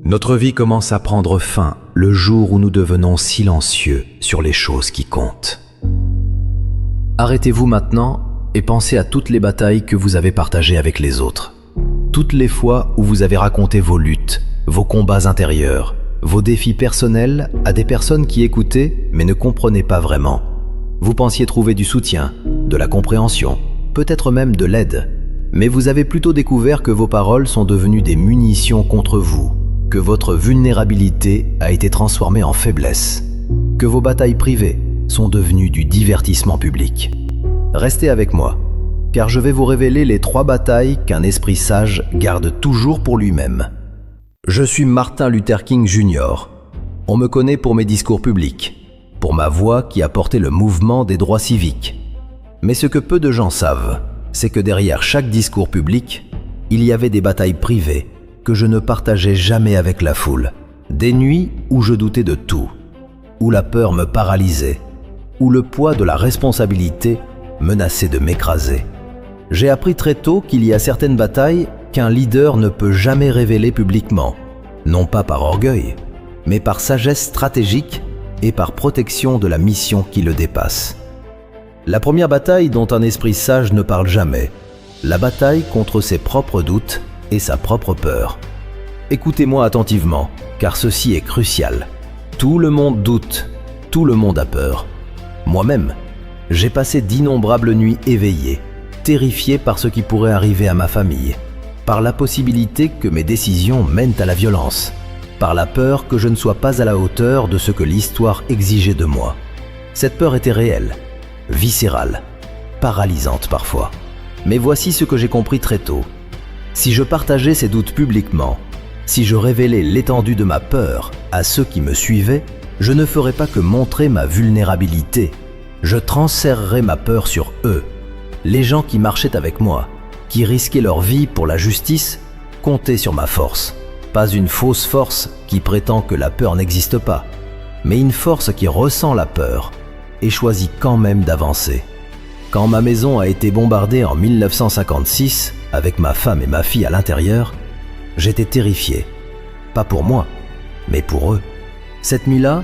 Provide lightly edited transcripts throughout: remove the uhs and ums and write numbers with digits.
Notre vie commence à prendre fin le jour où nous devenons silencieux sur les choses qui comptent. Arrêtez-vous maintenant et pensez à toutes les batailles que vous avez partagées avec les autres. Toutes les fois où vous avez raconté vos luttes, vos combats intérieurs, vos défis personnels à des personnes qui écoutaient mais ne comprenaient pas vraiment. Vous pensiez trouver du soutien, de la compréhension, peut-être même de l'aide. Mais vous avez plutôt découvert que vos paroles sont devenues des munitions contre vous, que votre vulnérabilité a été transformée en faiblesse, que vos batailles privées sont devenues du divertissement public. Restez avec moi, car je vais vous révéler les 3 batailles qu'un esprit sage garde toujours pour lui-même. Je suis Martin Luther King Jr. On me connaît pour mes discours publics, pour ma voix qui a porté le mouvement des droits civiques. Mais ce que peu de gens savent, c'est que derrière chaque discours public, il y avait des batailles privées que je ne partageais jamais avec la foule. Des nuits où je doutais de tout, où la peur me paralysait, où le poids de la responsabilité menaçait de m'écraser. J'ai appris très tôt qu'il y a certaines batailles qu'un leader ne peut jamais révéler publiquement, non pas par orgueil, mais par sagesse stratégique et par protection de la mission qui le dépasse. La première bataille dont un esprit sage ne parle jamais, la bataille contre ses propres doutes et sa propre peur. Écoutez-moi attentivement, car ceci est crucial. Tout le monde doute, tout le monde a peur. Moi-même, j'ai passé d'innombrables nuits éveillées, terrifié par ce qui pourrait arriver à ma famille, par la possibilité que mes décisions mènent à la violence, par la peur que je ne sois pas à la hauteur de ce que l'histoire exigeait de moi. Cette peur était réelle, viscérale, paralysante parfois. Mais voici ce que j'ai compris très tôt. Si je partageais ces doutes publiquement, si je révélais l'étendue de ma peur à ceux qui me suivaient, je ne ferais pas que montrer ma vulnérabilité. Je transférerais ma peur sur eux. Les gens qui marchaient avec moi, qui risquaient leur vie pour la justice, comptaient sur ma force. Pas une fausse force qui prétend que la peur n'existe pas, mais une force qui ressent la peur et choisit quand même d'avancer. Quand ma maison a été bombardée en 1956, avec ma femme et ma fille à l'intérieur, j'étais terrifié. Pas pour moi, mais pour eux. Cette nuit-là,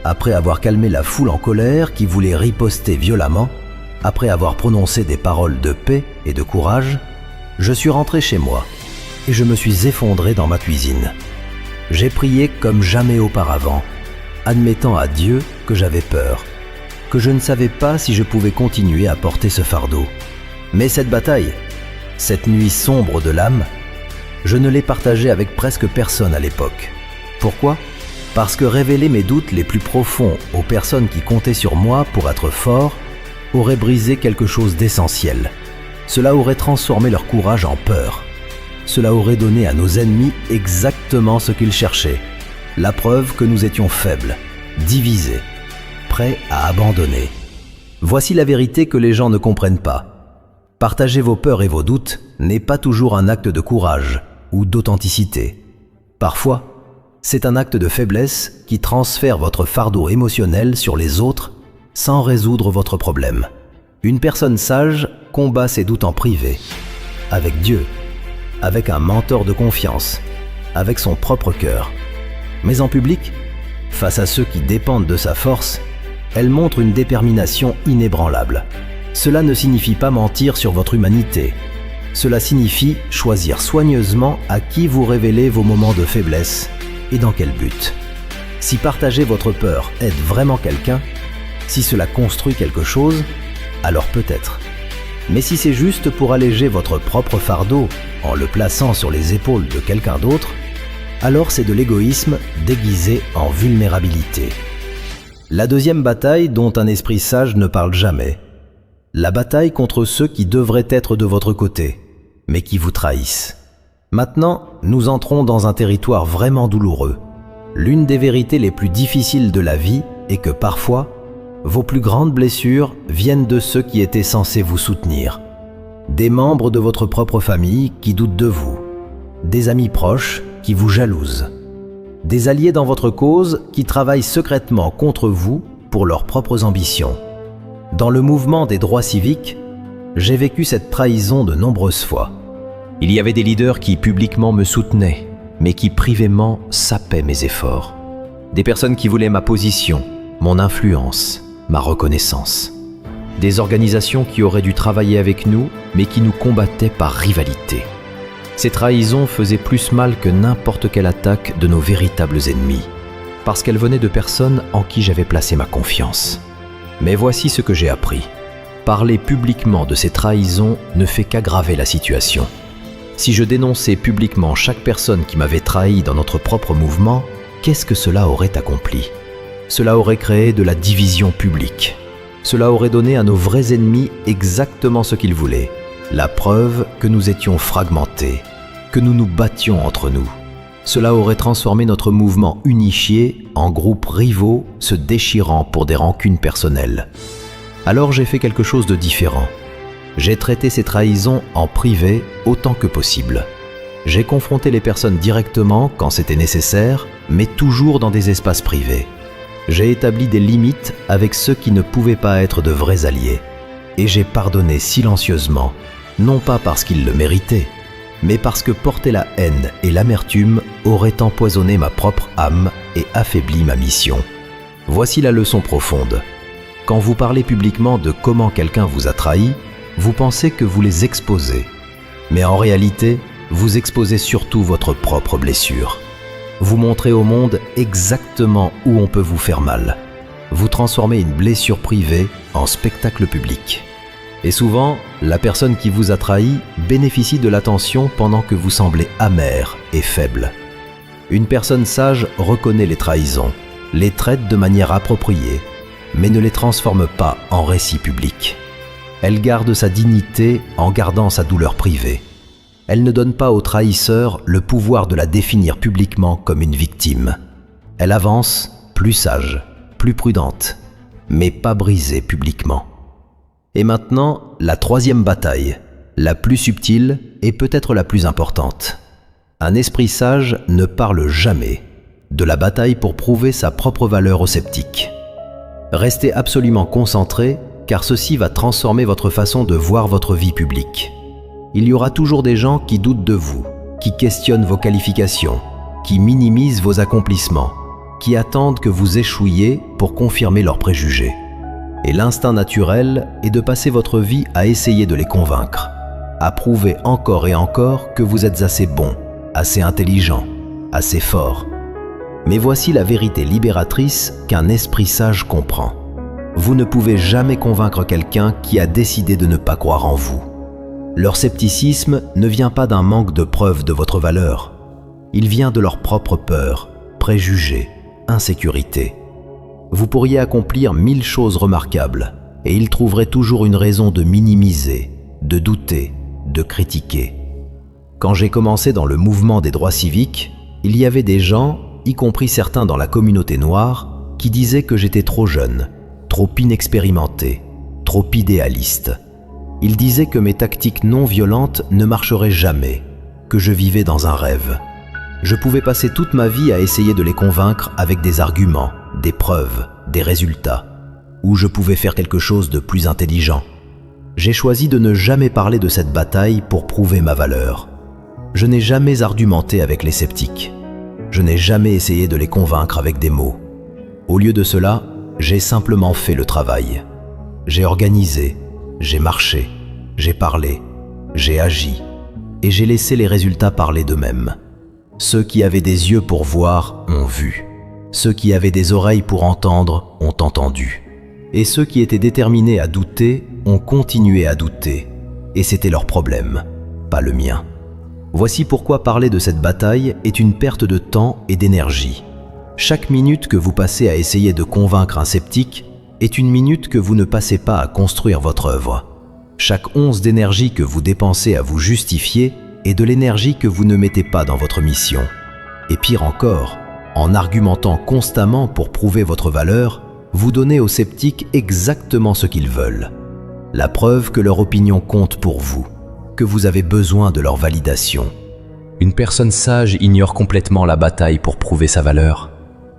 après avoir calmé la foule en colère qui voulait riposter violemment, après avoir prononcé des paroles de paix et de courage, je suis rentré chez moi et je me suis effondré dans ma cuisine. J'ai prié comme jamais auparavant, admettant à Dieu que j'avais peur, que je ne savais pas si je pouvais continuer à porter ce fardeau. Mais cette bataille, cette nuit sombre de l'âme, je ne l'ai partagée avec presque personne à l'époque. Pourquoi ? Parce que révéler mes doutes les plus profonds aux personnes qui comptaient sur moi pour être fort aurait brisé quelque chose d'essentiel. Cela aurait transformé leur courage en peur. Cela aurait donné à nos ennemis exactement ce qu'ils cherchaient, la preuve que nous étions faibles, divisés, prêts à abandonner. Voici la vérité que les gens ne comprennent pas. Partager vos peurs et vos doutes n'est pas toujours un acte de courage ou d'authenticité. Parfois, c'est un acte de faiblesse qui transfère votre fardeau émotionnel sur les autres sans résoudre votre problème. Une personne sage combat ses doutes en privé, avec Dieu, avec un mentor de confiance, avec son propre cœur. Mais en public, face à ceux qui dépendent de sa force, elle montre une détermination inébranlable. Cela ne signifie pas mentir sur votre humanité. Cela signifie choisir soigneusement à qui vous révélez vos moments de faiblesse et dans quel but. Si partager votre peur aide vraiment quelqu'un, si cela construit quelque chose, alors peut-être. Mais si c'est juste pour alléger votre propre fardeau en le plaçant sur les épaules de quelqu'un d'autre, alors c'est de l'égoïsme déguisé en vulnérabilité. La deuxième bataille dont un esprit sage ne parle jamais, la bataille contre ceux qui devraient être de votre côté, mais qui vous trahissent. Maintenant, nous entrons dans un territoire vraiment douloureux. L'une des vérités les plus difficiles de la vie est que parfois, vos plus grandes blessures viennent de ceux qui étaient censés vous soutenir. Des membres de votre propre famille qui doutent de vous, des amis proches qui vous jalousent, des alliés dans votre cause qui travaillent secrètement contre vous pour leurs propres ambitions. Dans le mouvement des droits civiques, j'ai vécu cette trahison de nombreuses fois. Il y avait des leaders qui publiquement me soutenaient, mais qui privément sapaient mes efforts. Des personnes qui voulaient ma position, mon influence, ma reconnaissance. Des organisations qui auraient dû travailler avec nous, mais qui nous combattaient par rivalité. Ces trahisons faisaient plus mal que n'importe quelle attaque de nos véritables ennemis, parce qu'elles venaient de personnes en qui j'avais placé ma confiance. Mais voici ce que j'ai appris. Parler publiquement de ces trahisons ne fait qu'aggraver la situation. Si je dénonçais publiquement chaque personne qui m'avait trahi dans notre propre mouvement, qu'est-ce que cela aurait accompli? Cela aurait créé de la division publique. Cela aurait donné à nos vrais ennemis exactement ce qu'ils voulaient, la preuve que nous étions fragmentés, que nous nous battions entre nous. Cela aurait transformé notre mouvement unifié en groupes rivaux se déchirant pour des rancunes personnelles. Alors j'ai fait quelque chose de différent. J'ai traité ces trahisons en privé autant que possible. J'ai confronté les personnes directement quand c'était nécessaire, mais toujours dans des espaces privés. J'ai établi des limites avec ceux qui ne pouvaient pas être de vrais alliés. Et j'ai pardonné silencieusement, non pas parce qu'ils le méritaient, mais parce que porter la haine et l'amertume auraient empoisonné ma propre âme et affaibli ma mission. Voici la leçon profonde. Quand vous parlez publiquement de comment quelqu'un vous a trahi, vous pensez que vous les exposez. Mais en réalité, vous exposez surtout votre propre blessure. Vous montrez au monde exactement où on peut vous faire mal. Vous transformez une blessure privée en spectacle public. Et souvent, la personne qui vous a trahi bénéficie de l'attention pendant que vous semblez amer et faible. Une personne sage reconnaît les trahisons, les traite de manière appropriée, mais ne les transforme pas en récit public. Elle garde sa dignité en gardant sa douleur privée. Elle ne donne pas au trahisseur le pouvoir de la définir publiquement comme une victime. Elle avance plus sage, plus prudente, mais pas brisée publiquement. Et maintenant, la troisième bataille, la plus subtile et peut-être la plus importante. Un esprit sage ne parle jamais de la bataille pour prouver sa propre valeur aux sceptiques. Restez absolument concentré, car ceci va transformer votre façon de voir votre vie publique. Il y aura toujours des gens qui doutent de vous, qui questionnent vos qualifications, qui minimisent vos accomplissements, qui attendent que vous échouiez pour confirmer leurs préjugés. Et l'instinct naturel est de passer votre vie à essayer de les convaincre, à prouver encore et encore que vous êtes assez bon, assez intelligent, assez fort. Mais voici la vérité libératrice qu'un esprit sage comprend. Vous ne pouvez jamais convaincre quelqu'un qui a décidé de ne pas croire en vous. Leur scepticisme ne vient pas d'un manque de preuves de votre valeur. Il vient de leur propre peur, préjugés, insécurité. Vous pourriez accomplir 1000 choses remarquables et ils trouveraient toujours une raison de minimiser, de douter, de critiquer. Quand j'ai commencé dans le mouvement des droits civiques, il y avait des gens, y compris certains dans la communauté noire, qui disaient que j'étais trop jeune, trop inexpérimenté, trop idéaliste. Ils disaient que mes tactiques non violentes ne marcheraient jamais, que je vivais dans un rêve. Je pouvais passer toute ma vie à essayer de les convaincre avec des arguments, des preuves, des résultats, ou je pouvais faire quelque chose de plus intelligent. J'ai choisi de ne jamais parler de cette bataille pour prouver ma valeur. Je n'ai jamais argumenté avec les sceptiques. Je n'ai jamais essayé de les convaincre avec des mots. Au lieu de cela, j'ai simplement fait le travail. J'ai organisé, j'ai marché, j'ai parlé, j'ai agi, et j'ai laissé les résultats parler d'eux-mêmes. Ceux qui avaient des yeux pour voir ont vu. Ceux qui avaient des oreilles pour entendre ont entendu. Et ceux qui étaient déterminés à douter ont continué à douter. Et c'était leur problème, pas le mien. Voici pourquoi parler de cette bataille est une perte de temps et d'énergie. Chaque minute que vous passez à essayer de convaincre un sceptique est une minute que vous ne passez pas à construire votre œuvre. Chaque once d'énergie que vous dépensez à vous justifier est de l'énergie que vous ne mettez pas dans votre mission. Et pire encore, en argumentant constamment pour prouver votre valeur, vous donnez aux sceptiques exactement ce qu'ils veulent. La preuve que leur opinion compte pour vous, que vous avez besoin de leur validation. Une personne sage ignore complètement la bataille pour prouver sa valeur.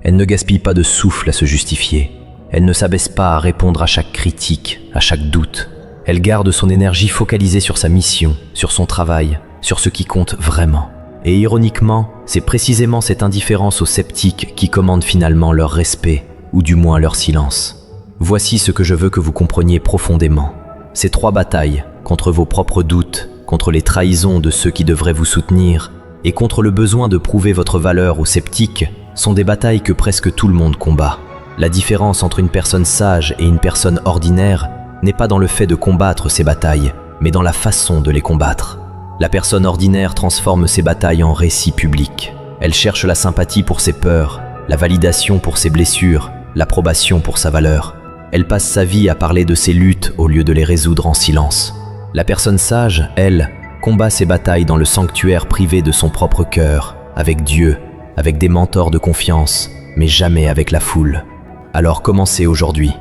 Elle ne gaspille pas de souffle à se justifier. Elle ne s'abaisse pas à répondre à chaque critique, à chaque doute. Elle garde son énergie focalisée sur sa mission, sur son travail, sur ce qui compte vraiment. Et ironiquement, c'est précisément cette indifférence aux sceptiques qui commande finalement leur respect, ou du moins leur silence. Voici ce que je veux que vous compreniez profondément. Ces 3 batailles, contre vos propres doutes, contre les trahisons de ceux qui devraient vous soutenir, et contre le besoin de prouver votre valeur aux sceptiques, sont des batailles que presque tout le monde combat. La différence entre une personne sage et une personne ordinaire n'est pas dans le fait de combattre ces batailles, mais dans la façon de les combattre. La personne ordinaire transforme ses batailles en récits publics. Elle cherche la sympathie pour ses peurs, la validation pour ses blessures, l'approbation pour sa valeur. Elle passe sa vie à parler de ses luttes au lieu de les résoudre en silence. La personne sage, elle, combat ses batailles dans le sanctuaire privé de son propre cœur, avec Dieu, avec des mentors de confiance, mais jamais avec la foule. Alors commencez aujourd'hui.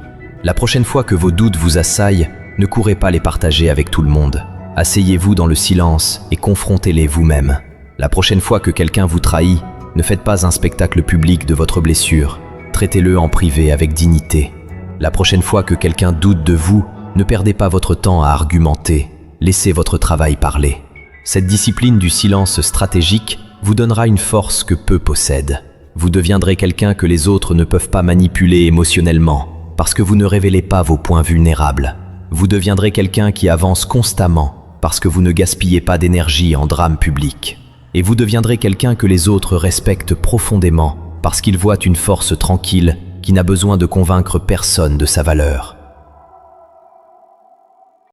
La prochaine fois que vos doutes vous assaillent, ne courez pas les partager avec tout le monde. Asseyez-vous dans le silence et confrontez-les vous-même. La prochaine fois que quelqu'un vous trahit, ne faites pas un spectacle public de votre blessure. Traitez-le en privé avec dignité. La prochaine fois que quelqu'un doute de vous, ne perdez pas votre temps à argumenter. Laissez votre travail parler. Cette discipline du silence stratégique vous donnera une force que peu possèdent. Vous deviendrez quelqu'un que les autres ne peuvent pas manipuler émotionnellement, parce que vous ne révélez pas vos points vulnérables. Vous deviendrez quelqu'un qui avance constamment, parce que vous ne gaspillez pas d'énergie en drame public. Et vous deviendrez quelqu'un que les autres respectent profondément, parce qu'ils voient une force tranquille qui n'a besoin de convaincre personne de sa valeur.